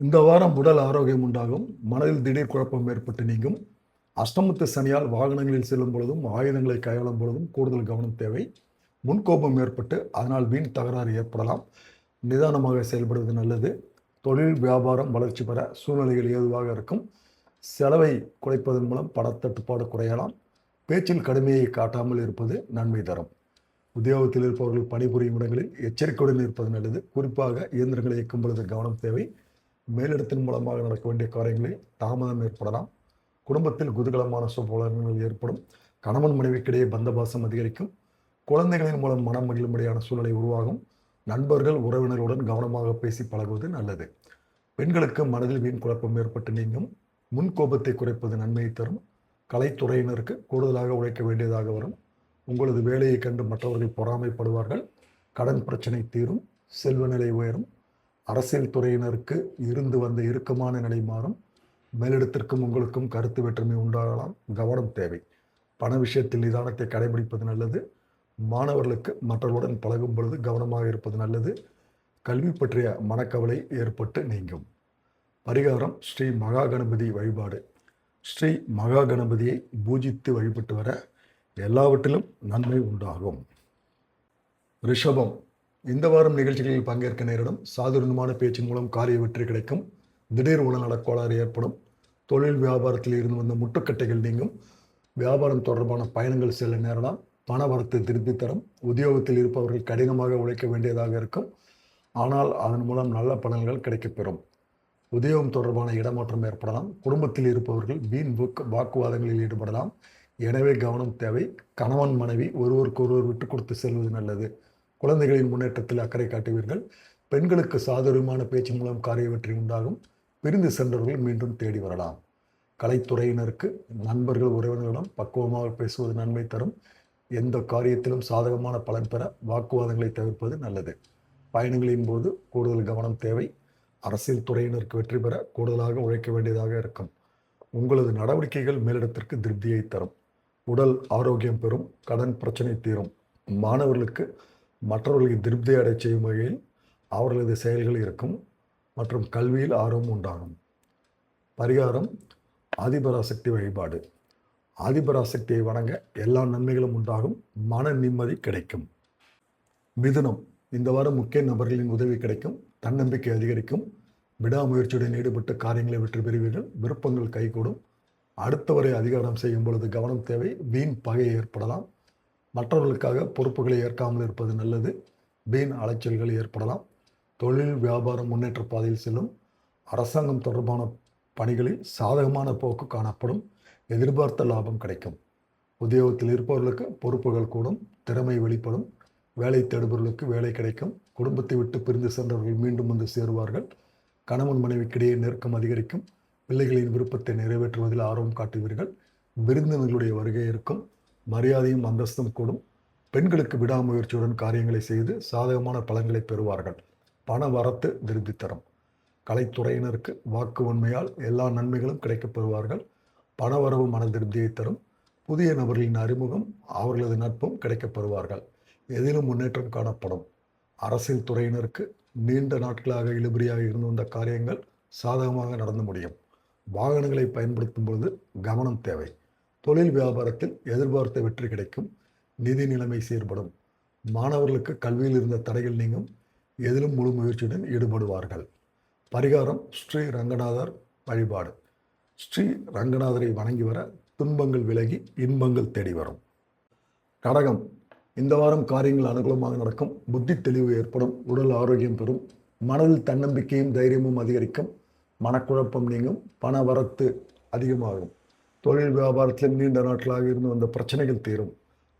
இந்த வாரம் உடல் ஆரோக்கியம் உண்டாகும். மனதில் திடீர் குழப்பம் ஏற்பட்டு நீங்கும். அஷ்டமத்து சனியால் வாகனங்களில் செல்லும் பொழுதும் ஆயுதங்களை கையாளும் பொழுதும் கூடுதல் கவனம் தேவை. முன்கோபம் ஏற்பட்டு அதனால் வீண் தகராறு ஏற்படலாம். நிதானமாக செயல்படுவது நல்லது. தொழில் வியாபாரம் வளர்ச்சி பெற சூழ்நிலைகள் ஏதுவாக இருக்கும். செலவை குறைப்பதன் மூலம் பணத்தட்டுப்பாடு குறையலாம். பேச்சில் கடுமையை காட்டாமல் இருப்பது நன்மை தரும். உத்தியோகத்தில் இருப்பவர்கள் பணிபுரியும் இடங்களில் எச்சரிக்கையுடன் இருப்பது நல்லது. குறிப்பாக இயந்திரங்களை இயக்கும் பொழுது கவனம் தேவை. மேலிடத்தின் மூலமாக நடக்க வேண்டிய காரியங்களில் தாமதம் ஏற்படலாம். குடும்பத்தில் குதூகலமான சூழ்நிலைகள் ஏற்படும். கணவன் மனைவிக்கிடையே பந்தபாசம் அதிகரிக்கும். குழந்தைகளின் மூலம் மனம் மகிழும்படியான சூழ்நிலை உருவாகும். நண்பர்கள் உறவினர்களுடன் கவனமாக பேசி பழகுவது நல்லது. பெண்களுக்கு மனதில் வீண் குழப்பம் ஏற்பட்டு நீங்கும். முன்கோபத்தை குறைப்பது நன்மையை தரும். கலைத்துறையினருக்கு கூடுதலாக உழைக்க வேண்டியதாக வரும். உங்களது வேலையை கண்டு மற்றவர்கள் பொறாமைப்படுவார்கள். கடன் பிரச்சனை தீரும். செல்வ நிலை உயரும். அரசியல் துறையினருக்கு இருந்து வந்த இறுக்கமான நிலை மாறும். மேலிடத்திற்கும் உங்களுக்கும் கருத்து வேற்றுமை உண்டாகலாம். கவனம் தேவை. பண விஷயத்தில் நிதானத்தை கடைபிடிப்பது நல்லது. மாணவர்களுக்கு மற்றவர்களுடன் பழகும் பொழுது கவனமாக இருப்பது நல்லது. கல்வி பற்றிய மனக்கவலை ஏற்பட்டு நீங்கும். பரிகாரம் ஸ்ரீ மகா கணபதி வழிபாடு. ஸ்ரீ மகா கணபதியை பூஜித்து வழிபட்டு வர எல்லாவற்றிலும் நன்மை உண்டாகும். ரிஷபம். இந்த வாரம் நிகழ்ச்சிகளில் பங்கேற்க நேரிடும். சாதுரியமான பேச்சின் மூலம் காரிய வெற்றி கிடைக்கும். திடீர் உடல்நலக் கோளாறு ஏற்படும். தொழில் வியாபாரத்தில் இருந்து வந்த முட்டுக்கட்டைகள் நீங்கும். வியாபாரம் தொடர்பான பயணங்கள் செல்ல நேரலாம். பண வரத்து திருப்பி தரும். உத்தியோகத்தில் இருப்பவர்கள் கடினமாக உழைக்க வேண்டியதாக இருக்கும். ஆனால் அதன் மூலம் நல்ல பலன்கள் கிடைக்கப்பெறும். உத்தியோகம் தொடர்பான இடமாற்றம் ஏற்படலாம். குடும்பத்தில் இருப்பவர்கள் வீண் வாக்குவாதங்களில் ஈடுபடலாம். எனவே கவனம் தேவை. கணவன் மனைவி ஒருவருக்கொருவர் விட்டு கொடுத்து செல்வது நல்லது. குழந்தைகளின் முன்னேற்றத்தில் அக்கறை காட்டுவீர்கள். பெண்களுக்கு சாதுரியமான பேச்சின் மூலம் காரிய வெற்றி உண்டாகும். பிரிந்து சென்றவர்கள் மீண்டும் தேடி வரலாம். கலைத்துறையினருக்கு நண்பர்கள் உறவினர்களிடம் பக்குவமாக பேசுவது நன்மை தரும். எந்த காரியத்திலும் சாதகமான பலன் பெற வாக்குவாதங்களை தவிர்ப்பது நல்லது. பயணங்களின் போது கூடுதல் கவனம் தேவை. அரசியல் துறையினருக்கு வெற்றி பெற கூடுதலாக உழைக்க வேண்டியதாக இருக்கும். உங்களது நடவடிக்கைகள் மேலிடத்திற்கு திருப்தியை தரும். உடல் ஆரோக்கியம் பெறும். கடன் பிரச்சனை தீரும். மாணவர்களுக்கு மற்றவர்களுக்கு திருப்தி அடை செய்யும் வகையில் அவர்களது செயல்கள் இருக்கும் மற்றும் கல்வியில் ஆர்வம் உண்டாகும். பரிகாரம் ஆதிபராசக்தி வழிபாடு. ஆதிபராசக்தியை வணங்க எல்லா நன்மைகளும் உண்டாகும். மன நிம்மதி கிடைக்கும். மிதுனம். இந்த வாரம் முக்கிய நபர்களின் உதவி கிடைக்கும். தன்னம்பிக்கை அதிகரிக்கும். விடாமுயற்சியுடன் ஈடுபட்டு காரியங்களை வெற்றி பெறுவீர்கள். விருப்பங்கள் கைகூடும். அடுத்தவரை அதிகாரம் செய்யும் பொழுது கவனம் தேவை. வீண் பகை ஏற்படலாம். மற்றவர்களுக்காக பொறுப்புகளை ஏற்காமல் இருப்பது நல்லது. வீண் அலைச்சல்கள் ஏற்படலாம். தொழில் வியாபாரம் முன்னேற்ற பாதையில் செல்லும். அரசாங்கம் தொடர்பான பணிகளில் சாதகமான போக்கு காணப்படும். எதிர்பார்த்த லாபம் கிடைக்கும். உத்தியோகத்தில் இருப்பவர்களுக்கு பொறுப்புகள் கூடும். திறமை வெளிப்படும். வேலை தேடுபவர்களுக்கு வேலை கிடைக்கும். குடும்பத்தை விட்டு பிரிந்து சென்றவர்கள் மீண்டும் வந்து சேருவார்கள். கணவன் மனைவிக்கிடையே நெருக்கம் அதிகரிக்கும். பிள்ளைகளின் விருப்பத்தை நிறைவேற்றுவதில் ஆர்வம் காட்டுவீர்கள். விருந்தினர்களுடைய வருகை இருக்கும். மரியாதையும் அந்தஸ்தும் கூடும். பெண்களுக்கு விடாமுயற்சியுடன் காரியங்களை செய்து சாதகமான பலன்களை பெறுவார்கள். பண வரத்து திருப்தி தரும். கலைத்துறையினருக்கு வாக்கு உண்மையால் எல்லா நன்மைகளும் கிடைக்கப் பெறுவார்கள். பணவரவு மன திருப்தியை தரும். புதிய நபர்களின் அறிமுகம் அவர்களது நட்பும் கிடைக்கப் பெறுவார்கள். எதிலும் முன்னேற்றம் காணப்படும். அரசியல் துறையினருக்கு நீண்ட நாட்களாக இழுபறியாக இருந்து வந்த காரியங்கள் சாதகமாக நடந்து முடியும். வாகனங்களை பயன்படுத்தும் பொழுது கவனம் தேவை. தொழில் வியாபாரத்தில் எதிர்பார்த்த வெற்றி கிடைக்கும். நிதி நிலைமை சீர்படும். மாணவர்களுக்கு கல்வியில் இருந்த தடைகள் நீங்கும். எதிலும் முழு முயற்சியுடன் ஈடுபடுவார்கள். பரிகாரம் ஸ்ரீ ரங்கநாதர் வழிபாடு. ஸ்ரீ ரங்கநாதரை வணங்கி வர துன்பங்கள் விலகி இன்பங்கள் தேடி வரும். கடகம். இந்த வாரம் காரியங்கள் அனுகூலமாக நடக்கும். புத்தி தெளிவு ஏற்படும். உடல் ஆரோக்கியம் பெறும். மனதில் தன்னம்பிக்கையும் தைரியமும் அதிகரிக்கும். மனக்குழப்பம் நீங்கும். பண வரத்து அதிகமாகும். தொழில் வியாபாரத்தில் நீண்ட நாட்களாக இருந்து வந்த பிரச்சனைகள் தீரும்.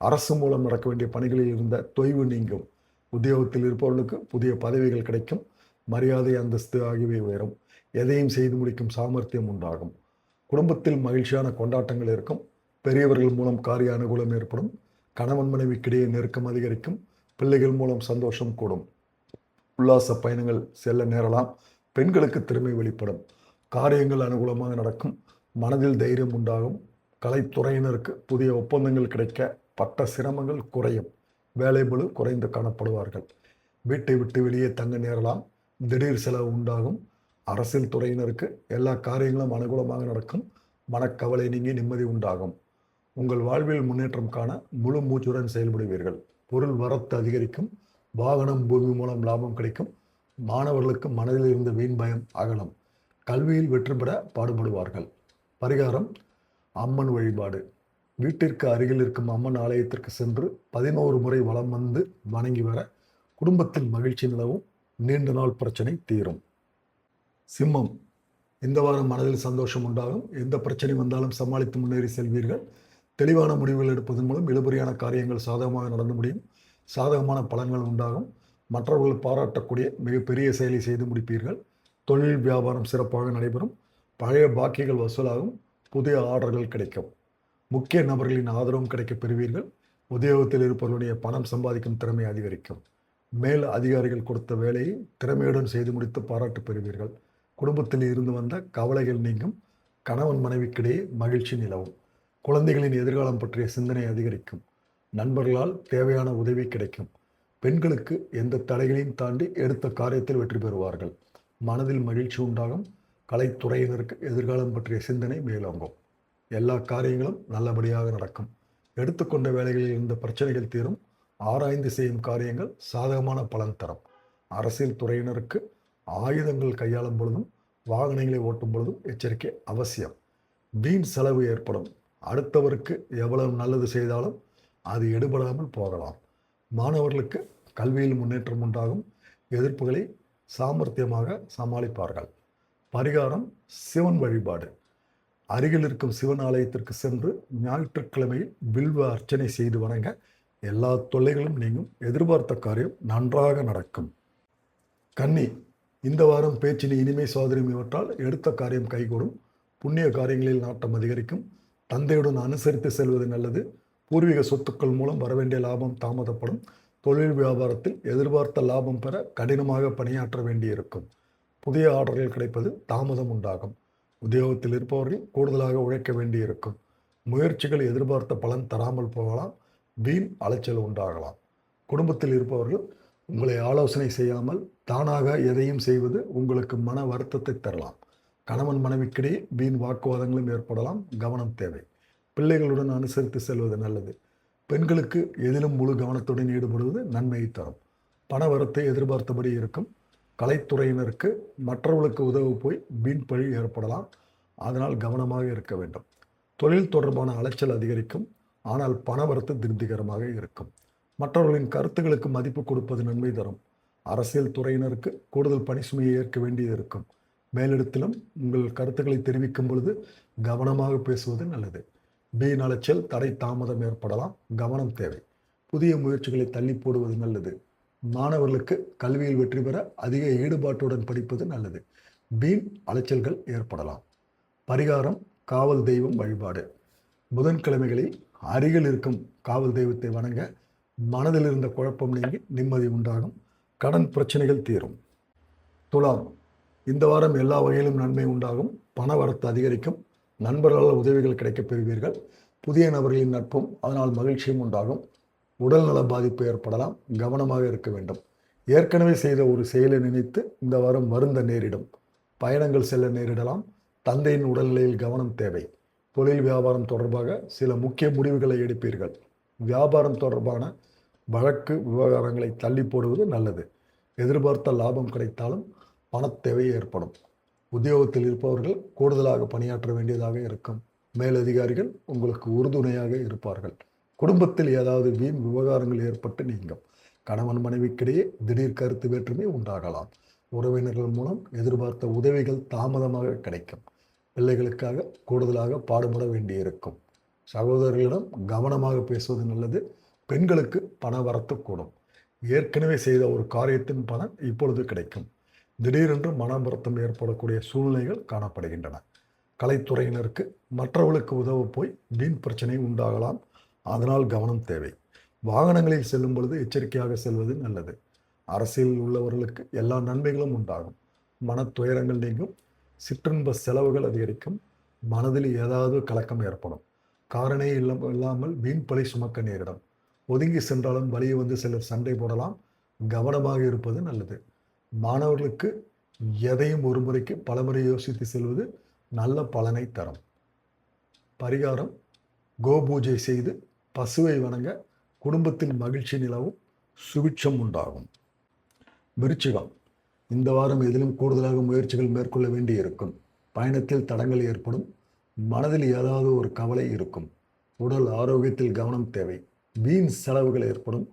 அரசு மூலம் நடக்க வேண்டிய பணிகளில் இருந்த தொய்வு நீங்கும். உத்தியோகத்தில் இருப்பவர்களுக்கு புதிய பதவிகள் கிடைக்கும். மரியாதை அந்தஸ்து ஆகியவை உயரும். எதையும் செய்து முடிக்கும் சாமர்த்தியம் உண்டாகும். குடும்பத்தில் மகிழ்ச்சியான கொண்டாட்டங்கள் இருக்கும். பெரியவர்கள் மூலம் காரிய அனுகூலம் ஏற்படும். கணவன் மனைவிக்கிடையே நெருக்கம் அதிகரிக்கும். பிள்ளைகள் மூலம் சந்தோஷம் கூடும். உல்லாச பயணங்கள் செல்ல நேரலாம். பெண்களுக்கு திறமை வெளிப்படும். காரியங்கள் அனுகூலமாக நடக்கும். மனதில் தைரியம் உண்டாகும். கலைத்துறையினருக்கு புதிய ஒப்பந்தங்கள் கிடைக்க பட்ட சிரமங்கள் குறையும். வேலைபளு குறைந்து காணப்படுவார்கள். வீட்டை விட்டு வெளியே தங்க நேரலாம். திடீர் செலவு உண்டாகும். அரசியல் துறையினருக்கு எல்லா காரியங்களும் அனுகூலமாக நடக்கும். மனக்கவலை நீங்கி நிம்மதி உண்டாகும். உங்கள் வாழ்வில் முன்னேற்றம் காண முழு மூச்சுடன் செயல்படுவீர்கள். பொருள் வரத்து அதிகரிக்கும். வாகனம் பூமி மூலம் லாபம் கிடைக்கும். மாணவர்களுக்கு மனதில் இருந்த வீண் பயம் அகலும். கல்வியில் வெற்றி பெற பாடுபடுவார்கள். பரிகாரம் அம்மன் வழிபாடு. வீட்டிற்கு அருகில் இருக்கும் அம்மன் ஆலயத்திற்கு சென்று 11 முறை வலம் வந்து வணங்கி வர குடும்பத்தில் மகிழ்ச்சி நிலவும். நீண்ட நாள் பிரச்சனை தீரும். சிம்மம், இந்த வாரம் மனதில் சந்தோஷம் உண்டாகும். எந்த பிரச்சனை வந்தாலும் சமாளித்து முன்னேறி செல்வீர்கள். தெளிவான முடிவுகள் எடுப்பதன் மூலம் இழுபறியான காரியங்கள் சாதகமாக நடந்து முடியும். சாதகமான பலன்கள் உண்டாகும். மற்றவர்கள் பாராட்டக்கூடிய மிகப்பெரிய செயலை செய்து முடிப்பீர்கள். தொழில் வியாபாரம் சிறப்பாக நடைபெறும். பழைய பாக்கிகள் வசூலாகும். புதிய ஆர்டர்கள் கிடைக்கும். முக்கிய நபர்களின் ஆதரவும் கிடைக்கப் பெறுவீர்கள். உத்தியோகத்தில் இருப்பவர்களுடைய பணம் சம்பாதிக்கும் திறமை அதிகரிக்கும். மேல் அதிகாரிகள் கொடுத்த வேலையை திறமையுடன் செய்து முடித்து பாராட்டு பெறுவீர்கள். குடும்பத்தில் இருந்து வந்த கவலைகள் நீங்கும். கணவன் மனைவிக்கிடையே மகிழ்ச்சி நிலவும். குழந்தைகளின் எதிர்காலம் பற்றிய சிந்தனை அதிகரிக்கும். நண்பர்களால் தேவையான உதவி கிடைக்கும். பெண்களுக்கு எந்த தடைகளையும் தாண்டி எடுத்த காரியத்தில் வெற்றி பெறுவார்கள். மனதில் மகிழ்ச்சி உண்டாகும். கலைத்துறையினருக்கு எதிர்காலம் பற்றிய சிந்தனை மேலோங்கும். எல்லா காரியங்களும் நல்லபடியாக நடக்கும். எடுத்துக்கொண்ட வேலைகளில் இருந்த பிரச்சனைகள் தீரும். ஆராய்ந்து செய்யும் காரியங்கள் சாதகமான பலன் தரும். அரசியல் துறையினருக்கு ஆயுதங்கள் கையாளும் பொழுதும் வாகனங்களை ஓட்டும் பொழுதும் எச்சரிக்கை அவசியம். வீண் செலவு ஏற்படும். அடுத்தவருக்கு எவ்வளவு நல்லது செய்தாலும் அது எடுபடாமல் போகலாம். மாணவர்களுக்கு கல்வியில் முன்னேற்றம் உண்டாகும். எதிர்ப்புகளை சாமர்த்தியமாக சமாளிப்பார்கள். பரிகாரம் சிவன் வழிபாடு. அருகில் இருக்கும் சிவன் ஆலயத்திற்கு சென்று ஞாயிற்றுக்கிழமையில் வில்வ அர்ச்சனை செய்து வணங்க எல்லா தொல்லைகளும் நீங்கும். எதிர்பார்த்த காரியம் நன்றாக நடக்கும். கன்னி, இந்த வாரம் பேச்சின் இனிமை சோதரியும் இவற்றால் எடுத்த காரியம் கைகூடும். புண்ணிய காரியங்களில் நாட்டம் அதிகரிக்கும். தந்தையுடன் அனுசரித்து செல்வது நல்லது. பூர்வீக சொத்துக்கள் மூலம் வரவேண்டிய லாபம் தாமதப்படும். தொழில் வியாபாரத்தில் எதிர்பார்த்த லாபம் பெற கடினமாக பணியாற்ற வேண்டியிருக்கும். புதிய ஆர்டர்கள் கிடைப்பது தாமதம் உண்டாகும். உத்தியோகத்தில் இருப்பவர்கள் கூடுதலாக உழைக்க வேண்டியிருக்கும். முயற்சிகள் எதிர்பார்த்த பலன் தராமல் போகலாம். வீண் அலைச்சல் உண்டாகலாம். குடும்பத்தில் இருப்பவர்கள் உங்களை ஆலோசனை செய்யாமல் தானாக எதையும் செய்வது உங்களுக்கு மன வருத்தத்தை தரலாம். கணவன் மனைவிக்கிடையே வீண் வாக்குவாதங்களும் ஏற்படலாம். கவனம் தேவை. பிள்ளைகளுடன் அனுசரித்து செல்வது நல்லது. பெண்களுக்கு எதிலும் முழு கவனத்துடன் ஈடுபடுவது நன்மையை தரும். பண வரத்தை எதிர்பார்த்தபடி இருக்கும். கலைத்துறையினருக்கு மற்றவர்களுக்கு உதவ போய் வீண் பழி ஏற்படலாம். அதனால் கவனமாக இருக்க வேண்டும். தொழில் தொடர்பான அலைச்சல் அதிகரிக்கும். ஆனால் பண வரத்து திருப்திகரமாக இருக்கும். மற்றவர்களின் கருத்துக்களுக்கு மதிப்பு கொடுப்பது நன்மை தரும். அரசியல் துறையினருக்கு கூடுதல் பணி சுமையை ஏற்க வேண்டியது இருக்கும். மேலிடத்திலும் உங்கள் கருத்துக்களை தெரிவிக்கும் பொழுது கவனமாக பேசுவது நல்லது. வீண் அலைச்சல் தடை தாமதம் ஏற்படலாம். கவனம் தேவை. புதிய முயற்சிகளை தள்ளி போடுவது நல்லது. மாணவர்களுக்கு கல்வியில் வெற்றி பெற அதிக ஈடுபாட்டுடன் படிப்பது நல்லது. வீண் அலைச்சல்கள் ஏற்படலாம். பரிகாரம் காவல் தெய்வம் வழிபாடு. புதன்கிழமைகளில் அருகில் இருக்கும் காவல் தெய்வத்தை வணங்க மனதில் இருந்த குழப்பம் நீங்கி நிம்மதி உண்டாகும். கடன் பிரச்சனைகள் தீரும். துலாம், இந்த வாரம் எல்லா வகையிலும் நன்மை உண்டாகும். பண வரத்து அதிகரிக்கும். நண்பர்களால் உதவிகள் கிடைக்கப் பெறுவீர்கள். புதிய நபர்களின் நட்பும் அதனால் மகிழ்ச்சியும் உண்டாகும். உடல்நல பாதிப்பு ஏற்படலாம். கவனமாக இருக்க வேண்டும். ஏற்கனவே செய்த ஒரு செயலை நினைத்து இந்த வாரம் வருந்த நேரிடும். பயணங்கள் செல்ல நேரிடலாம். தந்தையின் உடல்நிலையில் கவனம் தேவை. தொழில் வியாபாரம் தொடர்பாக சில முக்கிய முடிவுகளை எடுப்பீர்கள். வியாபாரம் தொடர்பான வழக்கு விவகாரங்களை தள்ளி போடுவது நல்லது. எதிர்பார்த்த லாபம் கிடைத்தாலும் பணத்தேவை ஏற்படும். உத்தியோகத்தில் இருப்பவர்கள் கூடுதலாக பணியாற்ற வேண்டியதாக இருக்கும். மேலதிகாரிகள் உங்களுக்கு உறுதுணையாக இருப்பார்கள். குடும்பத்தில் ஏதாவது வீண் விவகாரங்கள் ஏற்பட்டு நீங்கும். கணவன் மனைவிக்கிடையே திடீர் கருத்து வேற்றுமை உண்டாகலாம். உறவினர்கள் மூலம் எதிர்பார்த்த உதவிகள் தாமதமாக கிடைக்கும். பிள்ளைகளுக்காக கூடுதலாக பாடுபட வேண்டியிருக்கும். சகோதரர்களிடம் கவனமாக பேசுவது நல்லது. பெண்களுக்கு பண வரத்து கூடும். ஏற்கனவே செய்த ஒரு காரியத்தின் பலன் இப்பொழுது கிடைக்கும். திடீரென்று மன வருத்தம் ஏற்படக்கூடிய சூழ்நிலைகள் காணப்படுகின்றன. கலைத்துறையினருக்கு மற்றவர்களுக்கு உதவ போய் வீண் பிரச்சனை உண்டாகலாம். அதனால் கவனம் தேவை. வாகனங்களில் செல்லும் பொழுது எச்சரிக்கையாக செல்வது நல்லது. அரசியலில் உள்ளவர்களுக்கு எல்லா நன்மைகளும் உண்டாகும். மன துயரங்கள் நீங்கும். சிற்றின்ப செலவுகள் அதிகரிக்கும். மனதில் ஏதாவது கலக்கம் ஏற்படும். காரணே இல்லாமல் வீண் பழி சுமக்க நேரிடும். ஒதுங்கி சென்றாலும் வழியே வந்து சிலர் சண்டை போடலாம். கவனமாக இருப்பது நல்லது. மாணவர்களுக்கு எதையும் ஒரு முறைக்கு பலமுறை யோசித்து செல்வது நல்ல பலனை தரும். பரிகாரம்: கோபூஜை செய்து பசுவை வணங்க குடும்பத்தில் மகிழ்ச்சி நிலவும், சுபிட்சம் உண்டாகும். விருச்சிகம். இந்த வாரம் எதிலும் கூடுதலாக முயற்சிகள் மேற்கொள்ள வேண்டியிருக்கும். பயணத்தில் தடங்கள் ஏற்படும். மனதில் ஏதாவது ஒரு கவலை இருக்கும். உடல் ஆரோக்கியத்தில் கவனம் தேவை. வீண் செலவுகள் ஏற்படும்.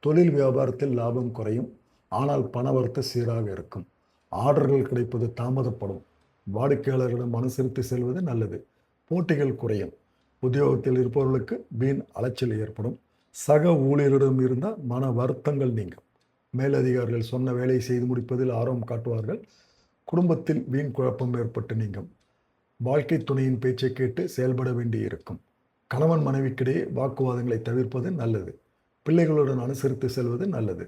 தொழில் வியாபாரத்தில் லாபம் குறையும். ஆனால் பணவரத்து சீராக இருக்கும். ஆர்டர்கள் கிடைப்பது தாமதப்படும். வாடிக்கையாளர்களிடம் அனுசரித்து செல்வது நல்லது. போட்டிகள் குறையும். உத்தியோகத்தில் இருப்பவர்களுக்கு வீண் அலைச்சல் ஏற்படும். சக ஊழியரிடம் இருந்த மன வருத்தங்கள் நீங்கும். மேலதிகாரிகள் சொன்ன வேலையை செய்து முடிப்பதில் ஆர்வம் காட்டுவார்கள். குடும்பத்தில் வீண் குழப்பம் ஏற்பட்டு நீங்கும். வாழ்க்கை துணையின் பேச்சை கேட்டு செயல்பட வேண்டியிருக்கும். கணவன் மனைவிக்கிடையே வாக்குவாதங்களை தவிர்ப்பது நல்லது. பிள்ளைகளுடன் அனுசரித்து செல்வது நல்லது.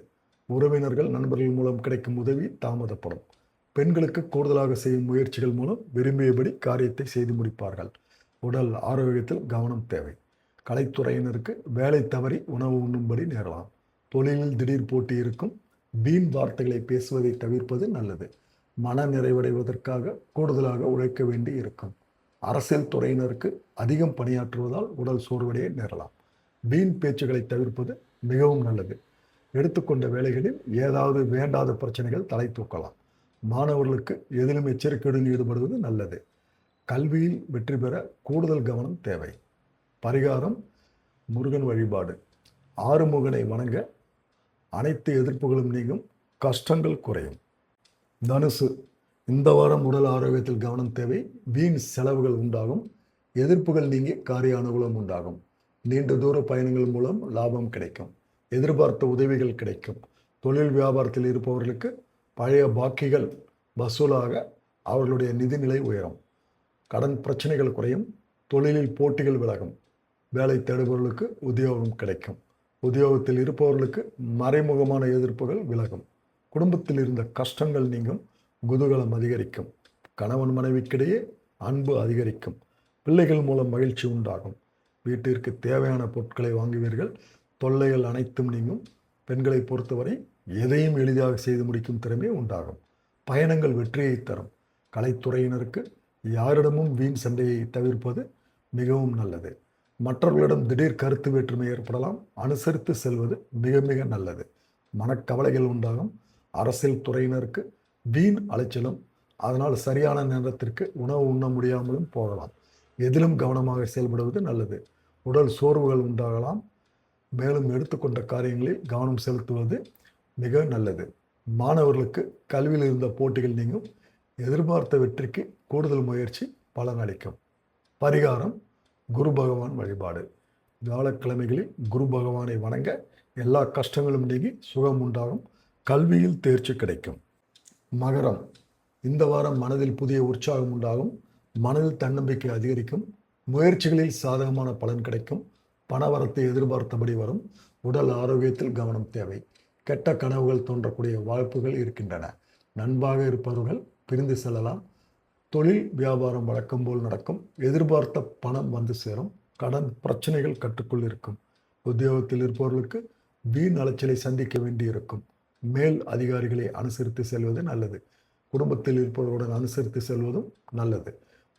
உறவினர்கள் நண்பர்கள் மூலம் கிடைக்கும் உதவி தாமதப்படும். பெண்களுக்கு கூடுதலாக செய்யும் முயற்சிகள் மூலம் விரும்பியபடி காரியத்தை செய்து முடிப்பார்கள். உடல் ஆரோக்கியத்தில் கவனம் தேவை. கலைத்துறையினருக்கு வேலை தவறி உணவு உண்ணும்படி நேரலாம். தொழிலில் திடீர் போட்டி இருக்கும். வீண் வார்த்தைகளை பேசுவதை தவிர்ப்பது நல்லது. மன நிறைவடைவதற்காக கூடுதலாக உழைக்க வேண்டி இருக்கும். அரசியல் துறையினருக்கு அதிகம் பணியாற்றுவதால் உடல் சோர்வடைய நேரலாம். வீண் பேச்சுகளை தவிர்ப்பது மிகவும் நல்லது. எடுத்துக்கொண்ட வேலைகளில் ஏதாவது வேண்டாத பிரச்சனைகள் தலை தூக்கலாம். மாணவர்களுக்கு எதிலும் எச்சரிக்கையுடன் ஈடுபடுவது நல்லது. கல்வியில் வெற்றி பெற கூடுதல் கவனம் தேவை. பரிகாரம்: முருகன் வழிபாடு. ஆறுமுகனை வணங்க அனைத்து எதிர்ப்புகளும் நீங்கும், கஷ்டங்கள் குறையும். தனுசு. இந்த வாரம் உடல் ஆரோக்கியத்தில் கவனம் தேவை. வீண் செலவுகள் உண்டாகும். எதிர்ப்புகள் நீங்கி காரிய அனுகூலம் உண்டாகும். நீண்ட தூர பயணங்கள் மூலம் லாபம் கிடைக்கும். எதிர்பார்த்த உதவிகள் கிடைக்கும். தொழில் வியாபாரத்தில் இருப்பவர்களுக்கு பழைய பாக்கிகள் வசூலாக அவர்களுடைய நிதிநிலை உயரும். கடன் பிரச்சனைகள் குறையும். தொழிலில் போட்டிகள் விலகும். வேலை தேடுபவர்களுக்கு உத்தியோகம் கிடைக்கும். உத்தியோகத்தில் இருப்பவர்களுக்கு மறைமுகமான எதிர்ப்புகள் விலகும். குடும்பத்தில் இருந்த கஷ்டங்கள் நீங்கும். குதூகலம் அதிகரிக்கும். கணவன் மனைவிக்கிடையே அன்பு அதிகரிக்கும். பிள்ளைகள் மூலம் மகிழ்ச்சி உண்டாகும். வீட்டிற்கு தேவையான பொருட்களை வாங்குவீர்கள். தொல்லைகள் அனைத்தும் நீங்கும். பெண்களை பொறுத்தவரை எதையும் எளிதாக செய்து முடிக்கும் திறமை உண்டாகும். பயணங்கள் வெற்றியை தரும். கலைத்துறையினருக்கு யாரிடமும் வீண் சண்டையை தவிர்ப்பது மிகவும் நல்லது. மற்றவர்களிடம் திடீர் கருத்து வேற்றுமை ஏற்படலாம். அனுசரித்து செல்வது மிக மிக நல்லது. மனக்கவலைகள் உண்டாகும். அரசியல் துறையினருக்கு வீண் அலைச்சலும், அதனால் சரியான நேரத்திற்கு உணவு உண்ண முடியாமலும் போகலாம். எதிலும் கவனமாக செயல்படுவது நல்லது. உடல் சோர்வுகள் உண்டாகலாம். மேலும் எடுத்துக்கொண்ட காரியங்களில் கவனம் செலுத்துவது மிக நல்லது. மாணவர்களுக்கு கல்வியில் இருந்த போட்டிகள் நீங்கும். எதிர்பார்த்த வெற்றிக்கு கூடுதல் முயற்சி பலனளிக்கும். பரிகாரம்: குரு பகவான் வழிபாடு. வியாழக்கிழமைகளில் குரு பகவானை வணங்க எல்லா கஷ்டங்களும் நீங்கி சுகம் உண்டாகும். கல்வியில் தேர்ச்சி கிடைக்கும். மகரம். இந்த வாரம் மனதில் புதிய உற்சாகம் உண்டாகும். மனதில் தன்னம்பிக்கை அதிகரிக்கும். முயற்சிகளில் சாதகமான பலன் கிடைக்கும். பணவரத்தை எதிர்பார்த்தபடி வரும். உடல் ஆரோக்கியத்தில் கவனம் தேவை. கெட்ட கனவுகள் தோன்றக்கூடிய வாய்ப்புகள் இருக்கின்றன. நண்பாக இருப்பவர்கள் பிரிந்து செல்லலாம். தொழில் வியாபாரம் வழக்கம் போல் நடக்கும். எதிர்பார்த்த பணம் வந்து சேரும். கடன் பிரச்சனைகள் கட்டுக்குள் இருக்கும். உத்தியோகத்தில் இருப்பவர்களுக்கு வீண் அலைச்சலை சந்திக்க வேண்டியிருக்கும். மேல் அதிகாரிகளை அனுசரித்து செல்வது நல்லது. குடும்பத்தில் இருப்பவர்களுடன் அனுசரித்து செல்வதும் நல்லது.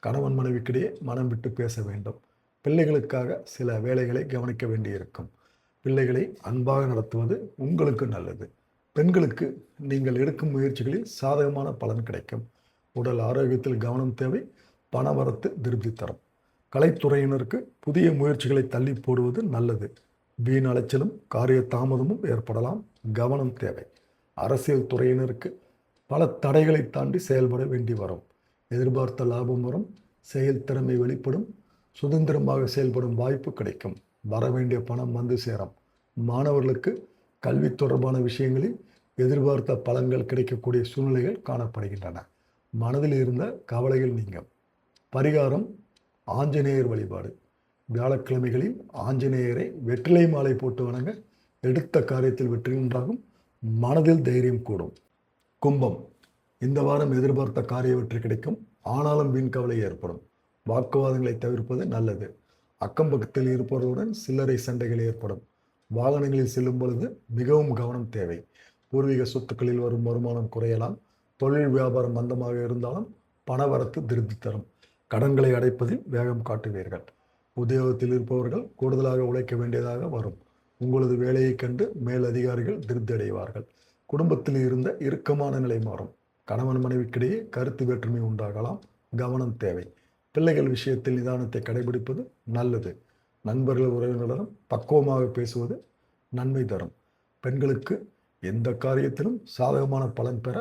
கணவன் மனைவிக்கிடையே மனம் விட்டு பேச வேண்டும். பிள்ளைகளுக்காக சில வேலைகளை கவனிக்க வேண்டியிருக்கும். பிள்ளைகளை அன்பாக நடத்துவது உங்களுக்கு நல்லது. பெண்களுக்கு நீங்கள் எடுக்கும் முயற்சிகளில் சாதகமான பலன் கிடைக்கும். உடல் ஆரோக்கியத்தில் கவனம் தேவை. பணவரத்து திருப்தி தரும். கலைத்துறையினருக்கு புதிய முயற்சிகளை தள்ளி போடுவது நல்லது. வீண் அலைச்சலும் காரிய தாமதமும் ஏற்படலாம். கவனம் தேவை. அரசியல் துறையினருக்கு பல தடைகளை தாண்டி செயல்பட வேண்டி வரும். எதிர்பார்த்த லாபம் வரும். செயல் திறமை வெளிப்படும். சுதந்திரமாக செயல்படும் வாய்ப்பு கிடைக்கும். வரவேண்டிய பணம் வந்து சேரும். மாணவர்களுக்கு கல்வி தொடர்பான விஷயங்களில் எதிர்பார்த்த பலன்கள் கிடைக்கக்கூடிய சூழ்நிலைகள் காணப்படுகின்றன. மனதில் இருந்த கவலைகள் நீங்கும். பரிகாரம்: ஆஞ்சநேயர் வழிபாடு. வியாழக்கிழமைகளில் ஆஞ்சநேயரை வெற்றிலை மாலை போட்டு வணங்க எடுத்த காரியத்தில் வெற்றி உண்டாகும். மனதில் தைரியம் கூடும். கும்பம். இந்த வாரம் எதிர்பார்த்த காரிய வெற்றி கிடைக்கும். ஆனாலும் வீண் கவலை ஏற்படும். வாக்குவாதங்களை தவிர்ப்பது நல்லது. அக்கம் பக்கத்தில் இருப்பவர்களுடன் சில்லறை சண்டைகள் ஏற்படும். வாகனங்களில் செல்லும் பொழுது மிகவும் கவனம் தேவை. பூர்வீக சொத்துக்களில் வரும் வருமானம் குறையலாம். தொழில் வியாபாரம் மந்தமாக இருந்தாலும் பணவரத்து திருப்தி தரும். கடன்களை அடைப்பதில் வேகம் காட்டுவீர்கள். உத்தியோகத்தில் இருப்பவர்கள் கூடுதலாக உழைக்க வேண்டியதாக வரும். உங்களது வேலையை கண்டு மேலதிகாரிகள் திருப்தி அடைவார்கள். குடும்பத்தில் இருந்த இறுக்கமான நிலை மாறும். கணவன் மனைவிக்கிடையே கருத்து வேற்றுமை உண்டாகலாம். கவனம் தேவை. பிள்ளைகள் விஷயத்தில் நிதானத்தை கடைபிடிப்பது நல்லது. நண்பர்கள் உறவினரிடம் பக்குவமாக பேசுவது நன்மை தரும். பெண்களுக்கு எந்த காரியத்திலும் சாதகமான பலன் பெற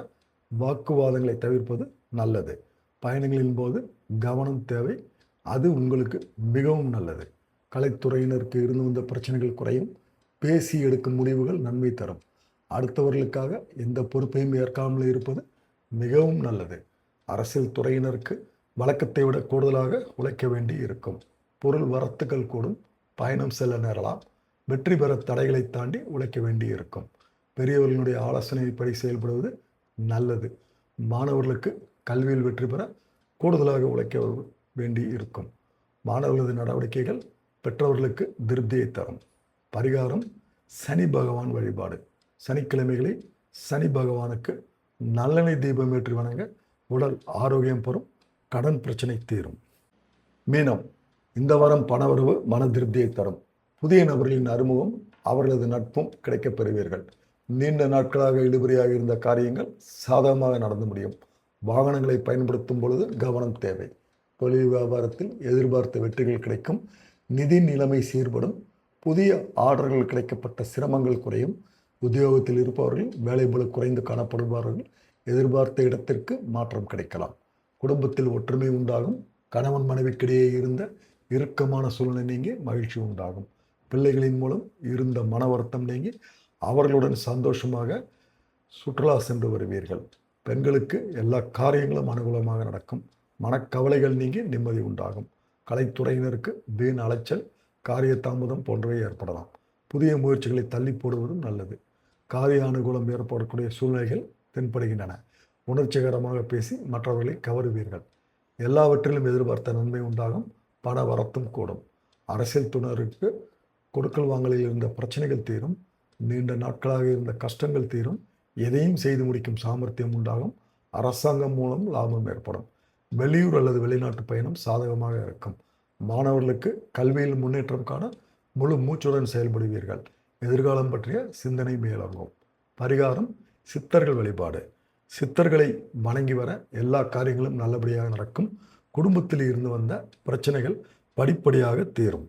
வாக்குவாதங்களை தவிர்ப்பது நல்லது. பயணங்களின் போது கவனம் தேவை. அது உங்களுக்கு மிகவும் நல்லது. கலைத்துறையினருக்கு இருந்து வந்த பிரச்சனைகள் குறையும். பேசி எடுக்கும் முடிவுகள் நன்மை தரும். அடுத்தவர்களுக்காக எந்த பொறுப்பையும் ஏற்காமல் இருப்பது மிகவும் நல்லது. அரசியல் துறையினருக்கு வழக்கத்தை விட கூடுதலாக உழைக்க வேண்டி இருக்கும். பொருள் வரத்துக்கள் கூடும். பயணம் செல்ல நேரலாம். வெற்றி பெற தடைகளை தாண்டி உழைக்க வேண்டி இருக்கும். பெரியவர்களுடைய ஆலோசனைப்படி செயல்படுவது நல்லது. மாணவர்களுக்கு கல்வியில் வெற்றி பெற கூடுதலாக உழைக்க வேண்டி இருக்கும். மாணவர்களது நடவடிக்கைகள் பெற்றவர்களுக்கு திருப்தியை தரும். பரிகாரம் சனி பகவான் வழிபாடு. சனிக்கிழமைகளில் சனி பகவானுக்கு நல்லெண்ணெய் தீபம் ஏற்றி வணங்க உடல் ஆரோக்கியம் பெறும். கடன் பிரச்சனை தீரும். மீனம், இந்த வாரம் பணவரவு மன திருப்தியை தரும். புதிய நபர்களின் அறிமுகம் அவர்களது நட்பும் கிடைக்கப் பெறுவீர்கள். நீண்ட நாட்களாக இழுபறியாக இருந்த காரியங்கள் சாதகமாக நடந்து முடியும். வாகனங்களை பயன்படுத்தும் பொழுது கவனம் தேவை. தொழில் வியாபாரத்தில் எதிர்பார்த்த வெற்றிகள் கிடைக்கும். நிதி நிலைமை சீர்படும். புதிய ஆர்டர்கள் கிடைக்கப்பட்ட சிரமங்கள் குறையும். உத்தியோகத்தில் இருப்பவர்கள் வேலைபளு குறைந்து காணப்படுவார்கள். எதிர்பார்த்த இடத்திற்கு மாற்றம் கிடைக்கலாம். குடும்பத்தில் ஒற்றுமை உண்டாகும். கணவன் மனைவிக்கிடையே இருந்த இறுக்கமான சூழ்நிலை நீங்கி மகிழ்ச்சி உண்டாகும். பிள்ளைகளின் மூலம் இருந்த மன வருத்தம் நீங்கி அவர்களுடன் சந்தோஷமாக சுற்றுலா சென்று வருவீர்கள். பெண்களுக்கு எல்லா காரியங்களும் அனுகூலமாக நடக்கும். மனக்கவலைகள் நீங்கி நிம்மதி உண்டாகும். கலைத்துறையினருக்கு வீண் அலைச்சல், காரிய தாமதம் போன்றவை ஏற்படலாம். புதிய முயற்சிகளை தள்ளி போடுவதும் நல்லது. காரிய அனுகூலம் ஏற்படக்கூடிய சூழ்நிலைகள் தென்படுகின்றன. உணர்ச்சிகரமாக பேசி மற்றவர்களை கவருவீர்கள். எல்லாவற்றிலும் எதிர்பார்த்த நன்மை உண்டாகும். பண வரத்தும் கூடும். அரசியல் துணருக்கு கொடுக்கல் வாங்கலில் இருந்த பிரச்சனைகள் தீரும். நீண்ட நாட்களாக இருந்த கஷ்டங்கள் தீரும். எதையும் செய்து முடிக்கும் சாமர்த்தியம் உண்டாகும். அரசாங்கம் மூலம் லாபம் ஏற்படும். வெளியூர் அல்லது வெளிநாட்டு பயணம் சாதகமாக இருக்கும். மாணவர்களுக்கு கல்வியில் முன்னேற்றம் காண முழு மூச்சுடன் செயல்படுவீர்கள். எதிர்காலம் பற்றிய சிந்தனை மேலோங்கும். பரிகாரம் சித்தர்கள் வழிபாடு. சித்தர்களை வணங்கி வர எல்லா காரியங்களும் நல்லபடியாக நடக்கும். குடும்பத்தில் இருந்து வந்த பிரச்சனைகள் படிப்படியாக தீரும்.